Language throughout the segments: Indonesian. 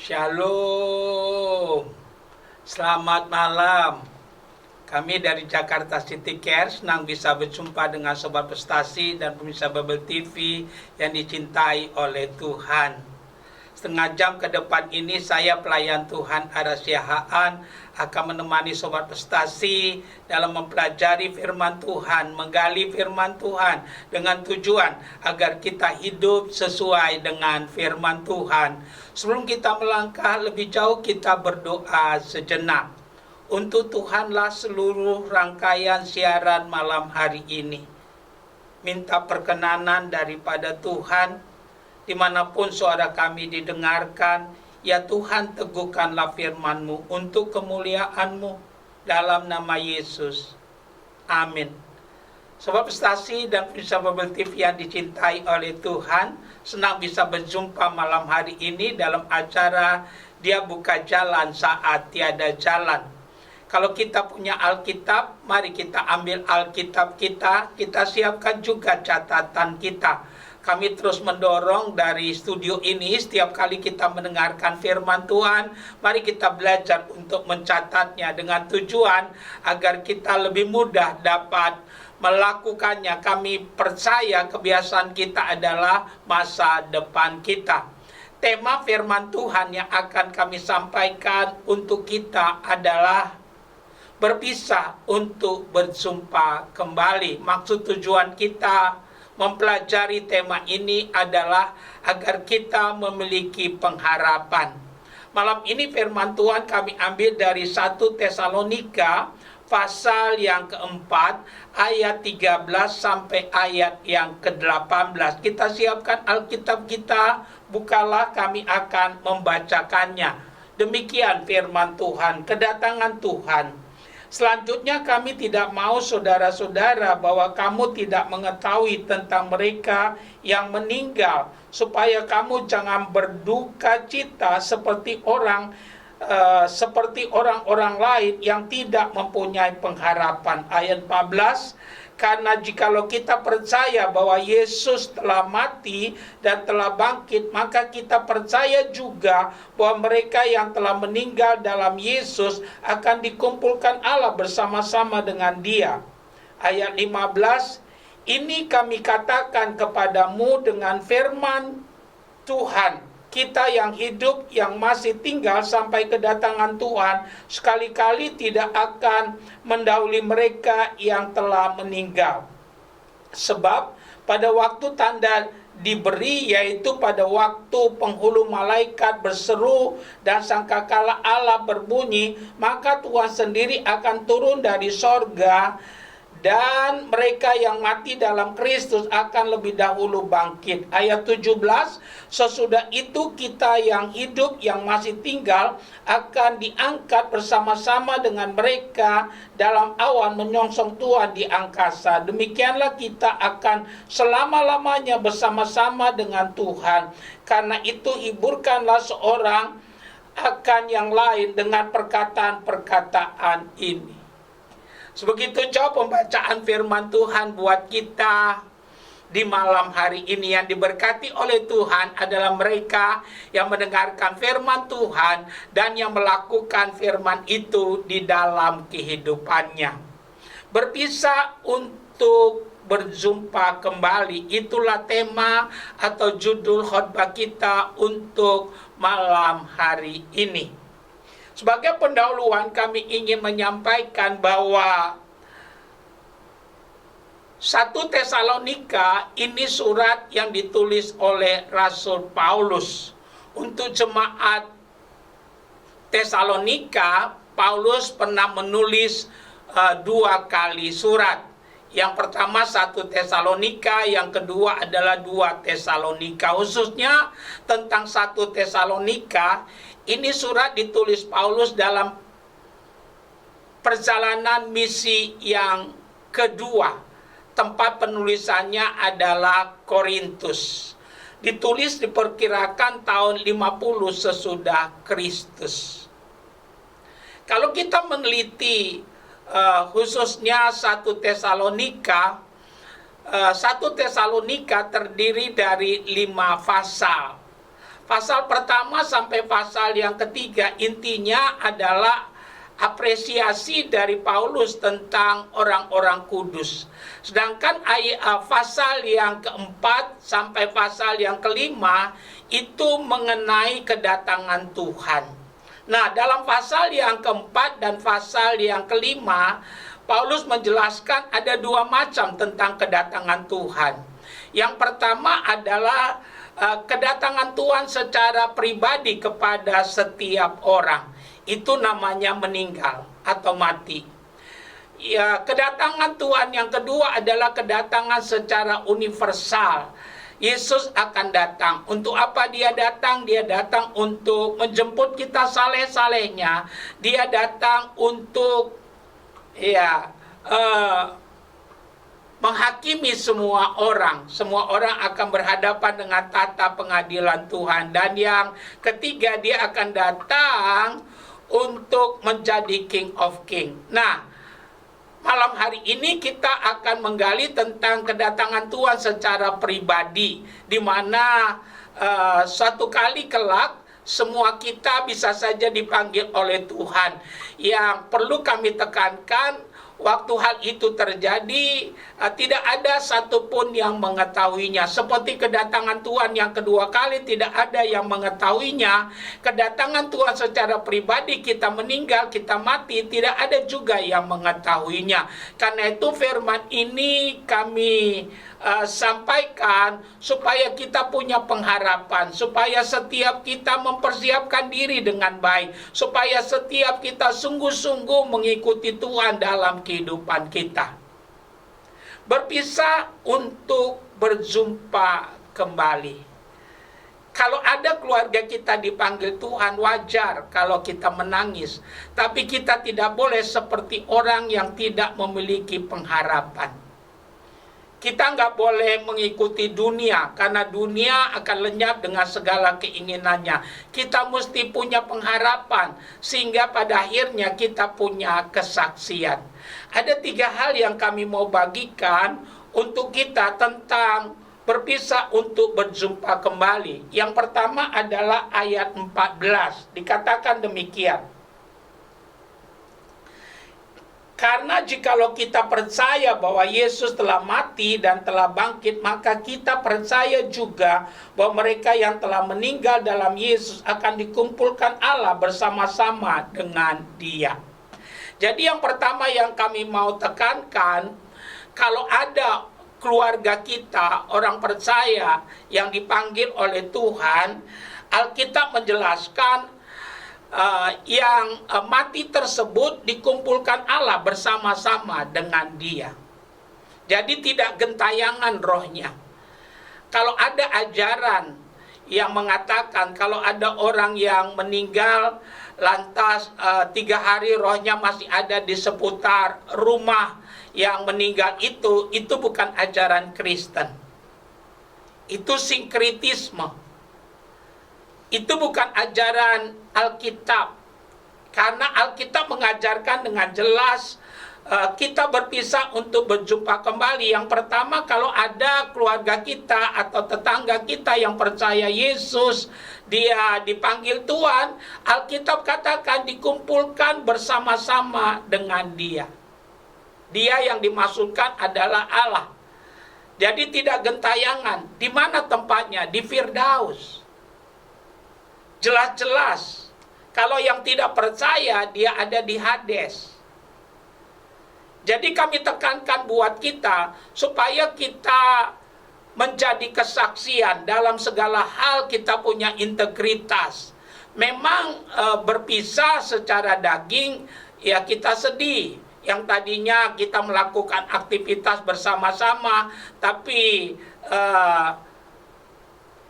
Shalom, selamat malam. Kami dari Jakarta City Care senang bisa berjumpa dengan Sobat Prestasi dan pemirsa Babel TV yang dicintai oleh Tuhan. Setengah jam ke depan ini saya pelayan Tuhan Arasya Haan akan menemani Sobat Prestasi dalam mempelajari firman Tuhan, menggali firman Tuhan dengan tujuan agar kita hidup sesuai dengan firman Tuhan. Sebelum kita melangkah lebih jauh, kita berdoa sejenak. Untuk Tuhanlah seluruh rangkaian siaran malam hari ini. Minta perkenanan daripada Tuhan, dimanapun suara kami didengarkan, ya Tuhan teguhkanlah firman-Mu untuk kemuliaan-Mu dalam nama Yesus. Amin. Sobat Prestasi dan pemirsa Babel TV yang dicintai oleh Tuhan, senang bisa berjumpa malam hari ini dalam acara Dia Buka Jalan Saat Tiada Jalan. Kalau kita punya Alkitab, mari kita ambil Alkitab kita siapkan juga catatan kita. Kami terus mendorong dari studio ini, setiap kali kita mendengarkan firman Tuhan, mari kita belajar untuk mencatatnya dengan tujuan agar kita lebih mudah dapat melakukannya. Kami percaya kebiasaan kita adalah masa depan kita. Tema firman Tuhan yang akan kami sampaikan untuk kita adalah berpisah untuk berjumpa kembali. Maksud tujuan kita mempelajari tema ini adalah agar kita memiliki pengharapan. Malam ini firman Tuhan kami ambil dari 1 Tesalonika pasal yang keempat ayat 13 sampai ayat yang ke-18. Kita siapkan Alkitab kita, bukalah, kami akan membacakannya. Demikian firman Tuhan, kedatangan Tuhan. Selanjutnya kami tidak mau saudara-saudara bahwa kamu tidak mengetahui tentang mereka yang meninggal, supaya kamu jangan berduka cita seperti orang-orang lain yang tidak mempunyai pengharapan. Ayat 14, karena jikalau kita percaya bahwa Yesus telah mati dan telah bangkit, maka kita percaya juga bahwa mereka yang telah meninggal dalam Yesus akan dikumpulkan Allah bersama-sama dengan Dia. Ayat 15, ini kami katakan kepadamu dengan firman Tuhan, kita yang hidup, yang masih tinggal sampai kedatangan Tuhan, sekali-kali tidak akan mendahului mereka yang telah meninggal. Sebab pada waktu tanda diberi, yaitu pada waktu penghulu malaikat berseru dan sangkakala Allah berbunyi, maka Tuhan sendiri akan turun dari sorga, dan mereka yang mati dalam Kristus akan lebih dahulu bangkit. Ayat 17, sesudah itu kita yang hidup, yang masih tinggal, akan diangkat bersama-sama dengan mereka dalam awan menyongsong Tuhan di angkasa. Demikianlah kita akan selama-lamanya bersama-sama dengan Tuhan. Karena itu hiburkanlah seorang akan yang lain dengan perkataan-perkataan ini. Sebegitu jauh pembacaan firman Tuhan buat kita di malam hari ini. Yang diberkati oleh Tuhan adalah mereka yang mendengarkan firman Tuhan dan yang melakukan firman itu di dalam kehidupannya. Berpisah untuk berjumpa kembali, itulah tema atau judul khotbah kita untuk malam hari ini. Sebagai pendahuluan kami ingin menyampaikan bahwa 1 Tesalonika ini surat yang ditulis oleh Rasul Paulus. Untuk jemaat Tesalonika, Paulus pernah menulis 2 kali surat. Yang pertama 1 Tesalonika, yang kedua adalah 2 Tesalonika. Khususnya tentang 1 Tesalonika, ini surat ditulis Paulus dalam perjalanan misi yang kedua. Tempat penulisannya adalah Korintus. Ditulis diperkirakan tahun 50 sesudah Kristus. Kalau kita meneliti khususnya 1 Tesalonika, 1 Tesalonika terdiri dari 5 pasal. Pasal pertama sampai pasal yang ketiga intinya adalah apresiasi dari Paulus tentang orang-orang kudus. Sedangkan pasal yang keempat sampai pasal yang kelima itu mengenai kedatangan Tuhan. Nah, dalam pasal yang keempat dan pasal yang kelima, Paulus menjelaskan ada dua macam tentang kedatangan Tuhan. Yang pertama adalah kedatangan Tuhan secara pribadi kepada setiap orang. Itu namanya meninggal atau mati. Ya, kedatangan Tuhan yang kedua adalah kedatangan secara universal. Yesus akan datang. Untuk apa dia datang? Dia datang untuk menjemput kita saleh-salehnya. Dia datang untuk menghakimi semua orang. Semua orang akan berhadapan dengan tata pengadilan Tuhan. Dan yang ketiga, dia akan datang untuk menjadi King of King. Nah, malam hari ini kita akan menggali tentang kedatangan Tuhan secara pribadi, di mana suatu kali kelak semua kita bisa saja dipanggil oleh Tuhan. Yang perlu kami tekankan, waktu hal itu terjadi, tidak ada satupun yang mengetahuinya. Seperti kedatangan Tuhan yang kedua kali, tidak ada yang mengetahuinya. Kedatangan Tuhan secara pribadi, kita meninggal, kita mati, tidak ada juga yang mengetahuinya. Karena itu firman ini kami sampaikan supaya kita punya pengharapan, supaya setiap kita mempersiapkan diri dengan baik, supaya setiap kita sungguh-sungguh mengikuti Tuhan dalam kehidupan kita. Berpisah untuk berjumpa kembali. Kalau ada keluarga kita dipanggil Tuhan, wajar kalau kita menangis. Tapi kita tidak boleh seperti orang yang tidak memiliki pengharapan. Kita nggak boleh mengikuti dunia, karena dunia akan lenyap dengan segala keinginannya. Kita mesti punya pengharapan, sehingga pada akhirnya kita punya kesaksian. Ada 3 hal yang kami mau bagikan untuk kita tentang berpisah untuk berjumpa kembali. Yang pertama adalah ayat 14, dikatakan demikian. Karena jikalau kita percaya bahwa Yesus telah mati dan telah bangkit, maka kita percaya juga bahwa mereka yang telah meninggal dalam Yesus akan dikumpulkan Allah bersama-sama dengan Dia. Jadi yang pertama yang kami mau tekankan, kalau ada keluarga kita, orang percaya yang dipanggil oleh Tuhan, Alkitab menjelaskan yang mati tersebut dikumpulkan Allah bersama-sama dengan Dia. Jadi tidak gentayangan rohnya. Kalau ada ajaran yang mengatakan kalau ada orang yang meninggal lantas 3 hari rohnya masih ada di seputar rumah yang meninggal, itu bukan ajaran Kristen. Itu sinkritisme. Itu bukan ajaran Alkitab. Karena Alkitab mengajarkan dengan jelas kita berpisah untuk berjumpa kembali. Yang pertama, kalau ada keluarga kita atau tetangga kita yang percaya Yesus, dia dipanggil Tuhan, Alkitab katakan dikumpulkan bersama-sama dengan Dia. Dia yang dimaksudkan adalah Allah. Jadi tidak gentayangan. Di mana tempatnya? Di Firdaus. Jelas-jelas, kalau yang tidak percaya, dia ada di Hades. Jadi kami tekankan buat kita, supaya kita menjadi kesaksian dalam segala hal, kita punya integritas. Memang berpisah secara daging, ya kita sedih. Yang tadinya kita melakukan aktivitas bersama-sama, tapi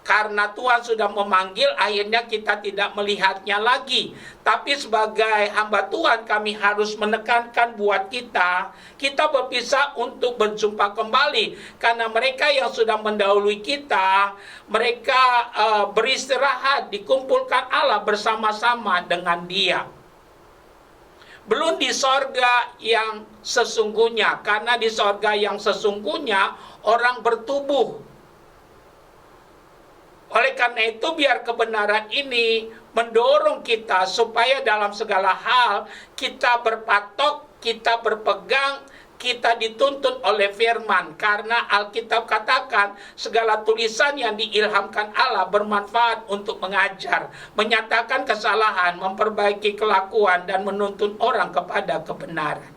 karena Tuhan sudah memanggil, akhirnya kita tidak melihatnya lagi. Tapi sebagai hamba Tuhan, kami harus menekankan buat kita berpisah untuk berjumpa kembali. Karena mereka yang sudah mendahului kita, mereka beristirahat, dikumpulkan Allah bersama-sama dengan Dia. Belum di sorga yang sesungguhnya, karena di sorga yang sesungguhnya orang bertubuh. Oleh karena itu, biar kebenaran ini mendorong kita supaya dalam segala hal kita berpatok, kita berpegang, kita dituntun oleh firman. Karena Alkitab katakan segala tulisan yang diilhamkan Allah bermanfaat untuk mengajar, menyatakan kesalahan, memperbaiki kelakuan, dan menuntun orang kepada kebenaran.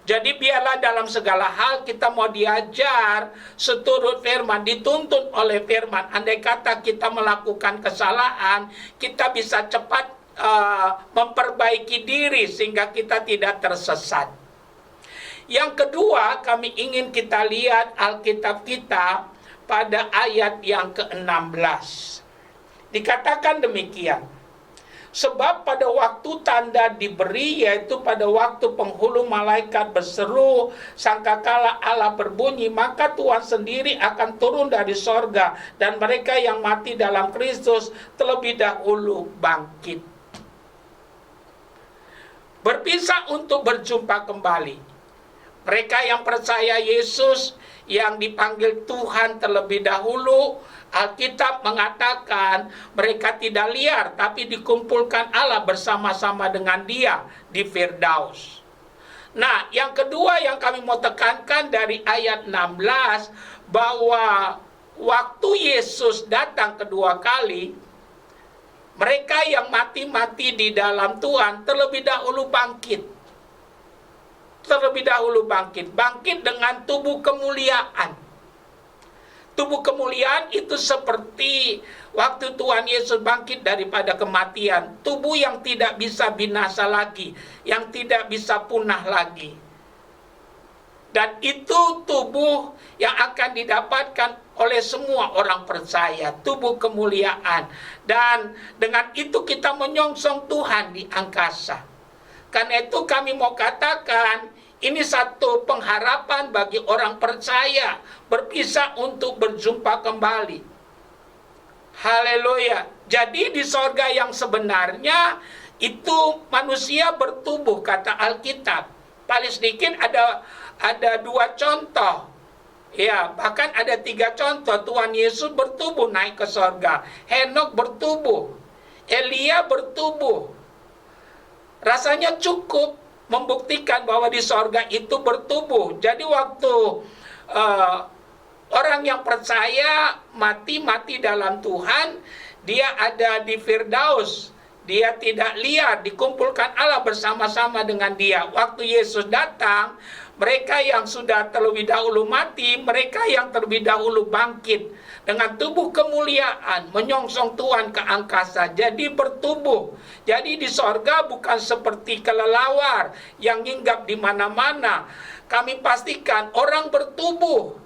Jadi biarlah dalam segala hal kita mau diajar seturut firman, dituntun oleh firman. Andai kata kita melakukan kesalahan, kita bisa cepat memperbaiki diri sehingga kita tidak tersesat. Yang kedua, kami ingin kita lihat Alkitab kita pada ayat yang ke-16. Dikatakan demikian. Sebab pada waktu tanda diberi, yaitu pada waktu penghulu malaikat berseru, sangkakala Allah berbunyi, maka Tuhan sendiri akan turun dari sorga, dan mereka yang mati dalam Kristus terlebih dahulu bangkit. Berpisah untuk berjumpa kembali. Mereka yang percaya Yesus, yang dipanggil Tuhan terlebih dahulu, Alkitab mengatakan mereka tidak liar, tapi dikumpulkan Allah bersama-sama dengan Dia di Firdaus. Nah, yang kedua yang kami mau tekankan dari ayat 16, bahwa waktu Yesus datang kedua kali, mereka yang mati-mati di dalam Tuhan terlebih dahulu bangkit. Terlebih dahulu bangkit. Bangkit dengan tubuh kemuliaan. Tubuh kemuliaan itu seperti waktu Tuhan Yesus bangkit daripada kematian. Tubuh yang tidak bisa binasa lagi, yang tidak bisa punah lagi. Dan itu tubuh yang akan didapatkan oleh semua orang percaya, tubuh kemuliaan. Dan dengan itu kita menyongsong Tuhan di angkasa. Karena itu kami mau katakan, ini satu pengharapan bagi orang percaya, berpisah untuk berjumpa kembali. Haleluya. Jadi di sorga yang sebenarnya itu manusia bertubuh, kata Alkitab. Paling sedikit ada 2 contoh. Ya, bahkan ada 3 contoh. Tuhan Yesus bertubuh naik ke sorga. Henok bertubuh. Elia bertubuh. Rasanya cukup membuktikan bahwa di sorga itu bertubuh. Jadi waktu orang yang percaya mati dalam Tuhan, dia ada di Firdaus. Dia tidak liar, dikumpulkan Allah bersama-sama dengan Dia. Waktu Yesus datang, mereka yang sudah terlebih dahulu mati, mereka yang terlebih dahulu bangkit dengan tubuh kemuliaan, menyongsong Tuhan ke angkasa. Jadi bertubuh. Jadi di sorga bukan seperti kelelawar yang hinggap di mana-mana. Kami pastikan orang bertubuh.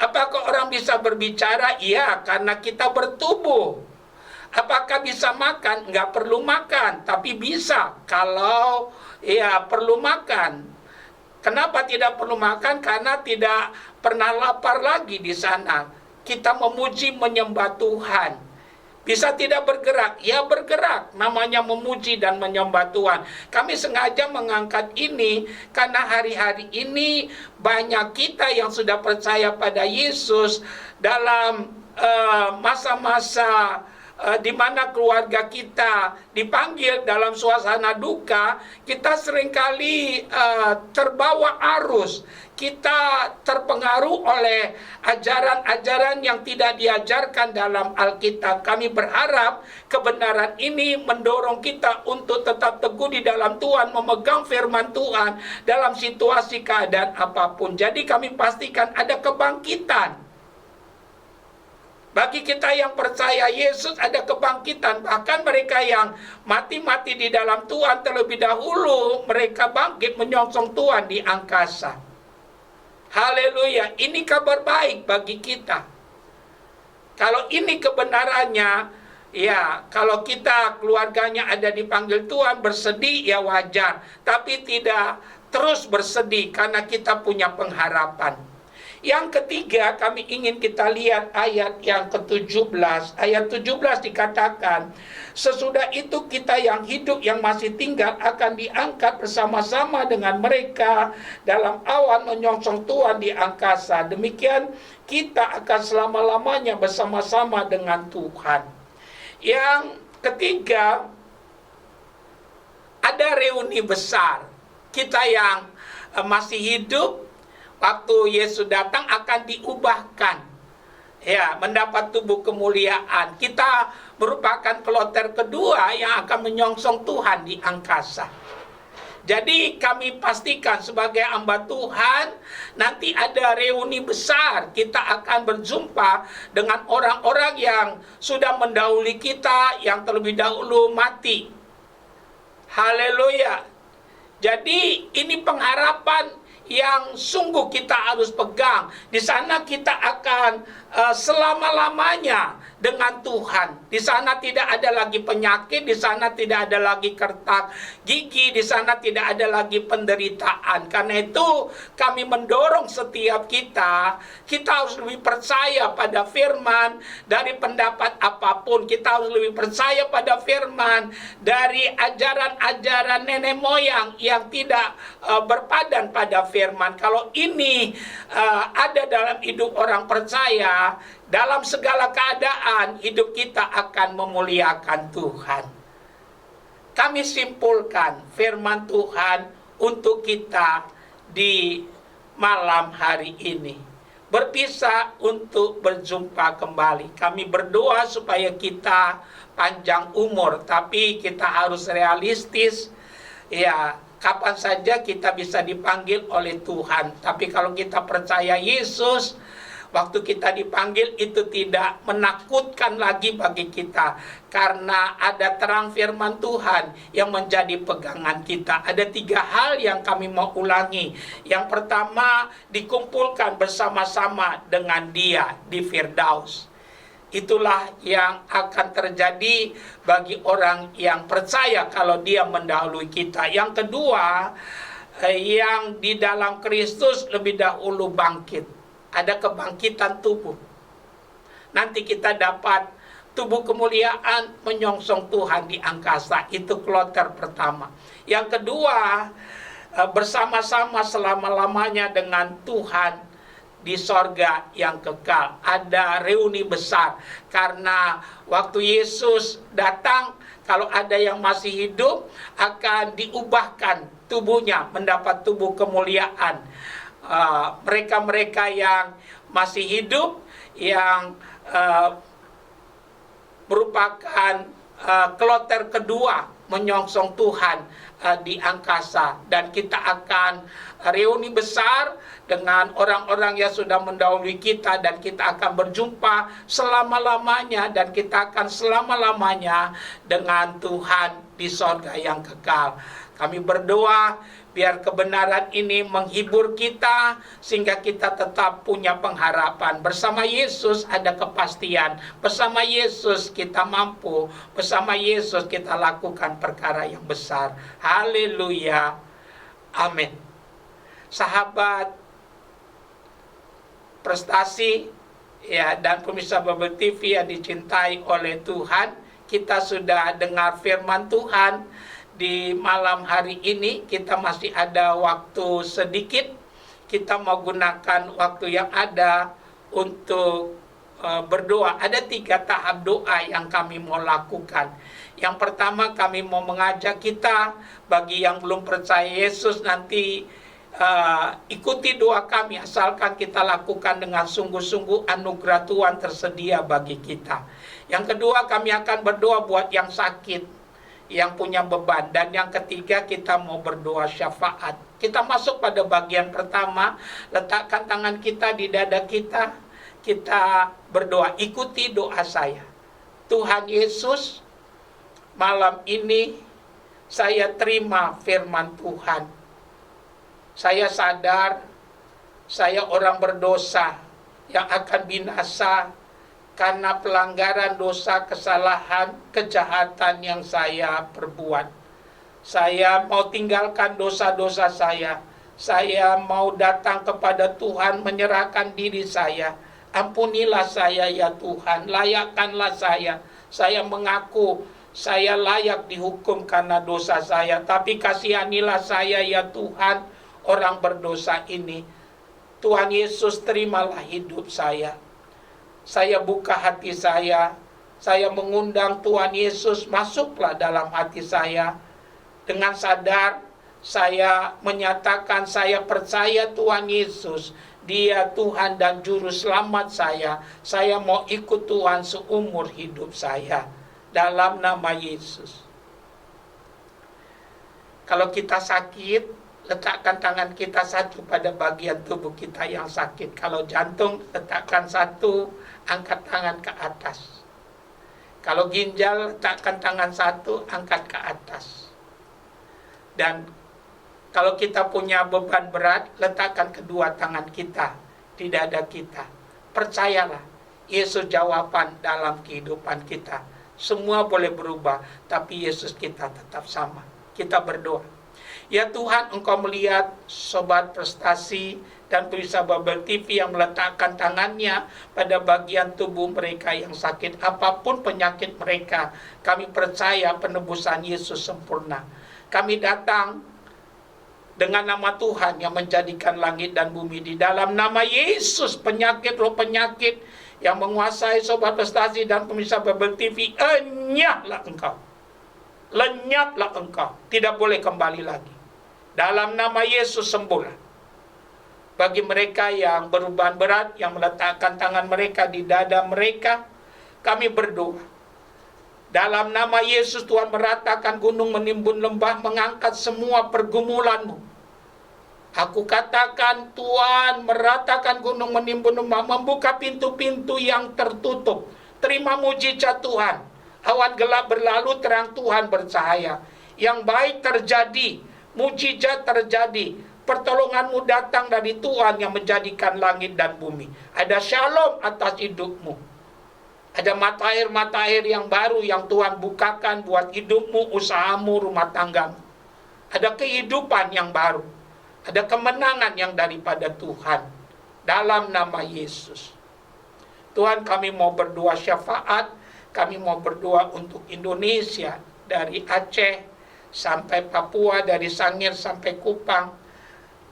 Apakah orang bisa berbicara? Iya, karena kita bertubuh. Apakah bisa makan? Nggak perlu makan, tapi bisa kalau ya perlu makan. Kenapa tidak perlu makan? Karena tidak pernah lapar lagi di sana. Kita memuji menyembah Tuhan. Bisa tidak bergerak? Ya bergerak. Namanya memuji dan menyembah Tuhan. Kami sengaja mengangkat ini karena hari-hari ini banyak kita yang sudah percaya pada Yesus dalam masa-masa di mana keluarga kita dipanggil dalam suasana duka, kita seringkali terbawa arus. Kita terpengaruh oleh ajaran-ajaran yang tidak diajarkan dalam Alkitab. Kami berharap kebenaran ini mendorong kita untuk tetap teguh di dalam Tuhan, memegang firman Tuhan dalam situasi keadaan apapun. Jadi kami pastikan ada kebangkitan. Bagi kita yang percaya Yesus ada kebangkitan. Bahkan mereka yang mati-mati di dalam Tuhan terlebih dahulu, mereka bangkit menyongsong Tuhan di angkasa. Haleluya, ini kabar baik bagi kita. Kalau ini kebenarannya, ya kalau kita keluarganya ada dipanggil Tuhan, bersedih ya wajar. Tapi tidak terus bersedih karena kita punya pengharapan. Yang ketiga, kami ingin kita lihat ayat yang ke-17. Ayat 17 dikatakan, sesudah itu kita yang hidup yang masih tinggal akan diangkat bersama-sama dengan mereka dalam awan menyongsong Tuhan di angkasa. Demikian kita akan selama-lamanya bersama-sama dengan Tuhan. Yang ketiga, ada reuni besar. Kita yang masih hidup waktu Yesus datang akan diubahkan, ya, mendapat tubuh kemuliaan. Kita merupakan kloter kedua yang akan menyongsong Tuhan di angkasa. Jadi kami pastikan sebagai hamba Tuhan, nanti ada reuni besar. Kita akan berjumpa dengan orang-orang yang sudah mendahului kita, yang terlebih dahulu mati. Haleluya. Jadi ini pengharapan yang sungguh kita harus pegang. Di sana kita akan selama-lamanya dengan Tuhan. Di sana tidak ada lagi penyakit, di sana tidak ada lagi kertak gigi, di sana tidak ada lagi penderitaan. Karena itu kami mendorong setiap kita harus lebih percaya pada firman dari pendapat apapun. Kita harus lebih percaya pada firman dari ajaran-ajaran nenek moyang yang tidak berpadan pada firman. Kalau ini ada dalam hidup orang percaya, dalam segala keadaan hidup kita akan memuliakan Tuhan. Kami simpulkan firman Tuhan untuk kita di malam hari ini. Berpisah untuk berjumpa kembali. Kami berdoa supaya kita panjang umur, tapi kita harus realistis. Ya, kapan saja kita bisa dipanggil oleh Tuhan. Tapi kalau kita percaya Yesus, waktu kita dipanggil itu tidak menakutkan lagi bagi kita. Karena ada terang firman Tuhan yang menjadi pegangan kita. Ada 3 hal yang kami mau ulangi. Yang pertama, dikumpulkan bersama-sama dengan Dia di Firdaus. Itulah yang akan terjadi bagi orang yang percaya kalau dia mendahului kita. Yang kedua, yang di dalam Kristus lebih dahulu bangkit. Ada kebangkitan tubuh. Nanti kita dapat tubuh kemuliaan menyongsong Tuhan di angkasa. Itu kloter pertama. Yang kedua, bersama-sama selama-lamanya dengan Tuhan di sorga yang kekal. Ada reuni besar. Karena waktu Yesus datang, kalau ada yang masih hidup, akan diubahkan tubuhnya, mendapat tubuh kemuliaan. Mereka-mereka yang masih hidup, yang merupakan kloter kedua menyongsong Tuhan di angkasa. Dan kita akan reuni besar dengan orang-orang yang sudah mendahului kita, dan kita akan berjumpa selama-lamanya, dan kita akan selama-lamanya dengan Tuhan di sorga yang kekal. Kami berdoa biar kebenaran ini menghibur kita, sehingga kita tetap punya pengharapan. Bersama Yesus ada kepastian. Bersama Yesus kita mampu. Bersama Yesus kita lakukan perkara yang besar. Haleluya. Amin. Sahabat prestasi, ya, dan pemirsa Bible TV yang dicintai oleh Tuhan, kita sudah dengar firman Tuhan. Di malam hari ini kita masih ada waktu sedikit. Kita mau gunakan waktu yang ada untuk berdoa. Ada 3 tahap doa yang kami mau lakukan. Yang pertama, kami mau mengajak kita, bagi yang belum percaya Yesus, nanti ikuti doa kami, asalkan kita lakukan dengan sungguh-sungguh, anugerah Tuhan tersedia bagi kita. Yang kedua, kami akan berdoa buat yang sakit, yang punya beban. Dan yang ketiga, kita mau berdoa syafaat. Kita masuk pada bagian pertama. Letakkan tangan kita di dada kita. Kita berdoa. Ikuti doa saya. Tuhan Yesus, malam ini saya terima firman Tuhan. Saya sadar saya orang berdosa yang akan binasa karena pelanggaran, dosa, kesalahan, kejahatan yang saya perbuat. Saya mau tinggalkan dosa-dosa saya. Saya mau datang kepada Tuhan, menyerahkan diri saya. Ampunilah saya ya Tuhan, layakkanlah saya. Saya mengaku saya layak dihukum karena dosa saya, tapi kasihanilah saya ya Tuhan, orang berdosa ini. Tuhan Yesus, terimalah hidup saya. Saya buka hati saya mengundang Tuhan Yesus, masuklah dalam hati saya. Dengan sadar, saya menyatakan saya percaya Tuhan Yesus, Dia Tuhan dan Juru Selamat saya. Saya mau ikut Tuhan seumur hidup saya. Dalam nama Yesus. Kalau kita sakit, letakkan tangan kita satu pada bagian tubuh kita yang sakit. Kalau jantung, letakkan satu, angkat tangan ke atas. Kalau ginjal, letakkan tangan satu, angkat ke atas. Dan kalau kita punya beban berat, letakkan kedua tangan kita di dada kita. Percayalah, Yesus jawaban dalam kehidupan kita. Semua boleh berubah, tapi Yesus kita tetap sama. Kita berdoa. Ya Tuhan, Engkau melihat sobat prestasi dan pemirsa Babel TV yang meletakkan tangannya pada bagian tubuh mereka yang sakit. Apapun penyakit mereka, kami percaya penebusan Yesus sempurna. Kami datang dengan nama Tuhan yang menjadikan langit dan bumi. Di dalam nama Yesus, penyakit, roh penyakit yang menguasai sobat prestasi dan pemirsa Babel TV, enyahlah engkau. Lenyaplah engkau. Tidak boleh kembali lagi. Dalam nama Yesus, sembuhlah. Bagi mereka yang beruban berat, yang meletakkan tangan mereka di dada mereka, kami berdoa. Dalam nama Yesus, Tuhan meratakan gunung, menimbun lembah, mengangkat semua pergumulanmu. Aku katakan, Tuhan meratakan gunung, menimbun lembah, membuka pintu-pintu yang tertutup. Terima mujizat Tuhan. Awan gelap berlalu, terang Tuhan bercahaya. Yang baik terjadi, mujizat terjadi. Pertolonganmu datang dari Tuhan yang menjadikan langit dan bumi. Ada shalom atas hidupmu. Ada mata air yang baru yang Tuhan bukakan buat hidupmu, usahamu, rumah tanggamu. Ada kehidupan yang baru. Ada kemenangan yang daripada Tuhan. Dalam nama Yesus. Tuhan, kami mau berdoa syafaat. Kami mau berdoa untuk Indonesia. Dari Aceh sampai Papua, dari Sangir sampai Kupang.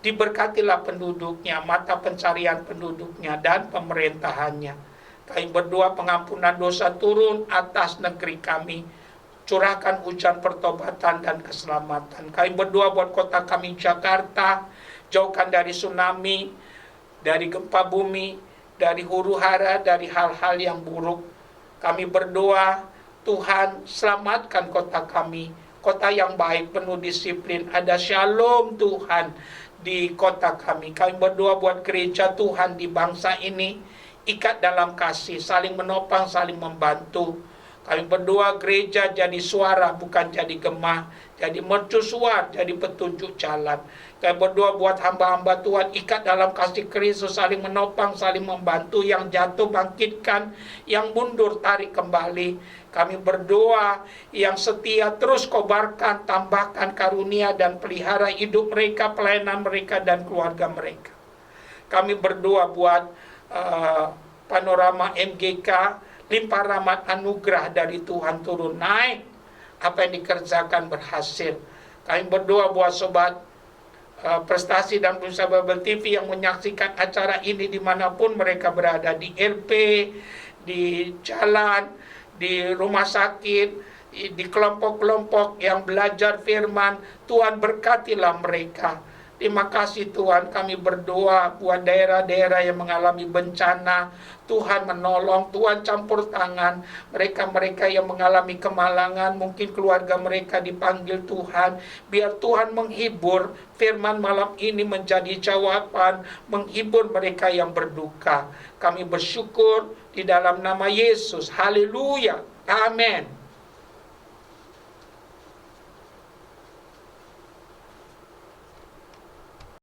Diberkatilah penduduknya, mata pencarian penduduknya, dan pemerintahannya. Kami berdoa pengampunan dosa turun atas negeri kami. Curahkan hujan pertobatan dan keselamatan. Kami berdoa buat kota kami Jakarta. Jauhkan dari tsunami, dari gempa bumi, dari huru hara, dari hal-hal yang buruk. Kami berdoa, Tuhan selamatkan kota kami. Kota yang baik, penuh disiplin. Ada shalom Tuhan di kota kami. Kami berdoa buat gereja Tuhan di bangsa ini. Ikat dalam kasih, saling menopang, saling membantu. Kami berdoa gereja jadi suara, bukan jadi gemah. Jadi mercusuar, jadi petunjuk jalan. Kami berdoa buat hamba-hamba Tuhan, ikat dalam kasih Kristus, saling menopang, saling membantu. Yang jatuh bangkitkan, yang mundur tarik kembali. Kami berdoa, yang setia terus kobarkan, tambahkan karunia dan pelihara hidup mereka, pelayanan mereka dan keluarga mereka. Kami berdoa buat panorama MGK, limpah rahmat anugerah dari Tuhan turun naik. Apa yang dikerjakan berhasil. Kami berdoa buat sobat prestasi dan pemirsa Babel TV yang menyaksikan acara ini dimanapun mereka berada, di LP, di jalan, di rumah sakit, di kelompok-kelompok yang belajar firman. Tuhan berkatilah mereka. Terima kasih Tuhan, kami berdoa buat daerah-daerah yang mengalami bencana. Tuhan menolong, Tuhan campur tangan. Mereka-mereka yang mengalami kemalangan, mungkin keluarga mereka dipanggil Tuhan. Biar Tuhan menghibur, firman malam ini menjadi jawaban, menghibur mereka yang berduka. Kami bersyukur di dalam nama Yesus. Haleluya. Amin.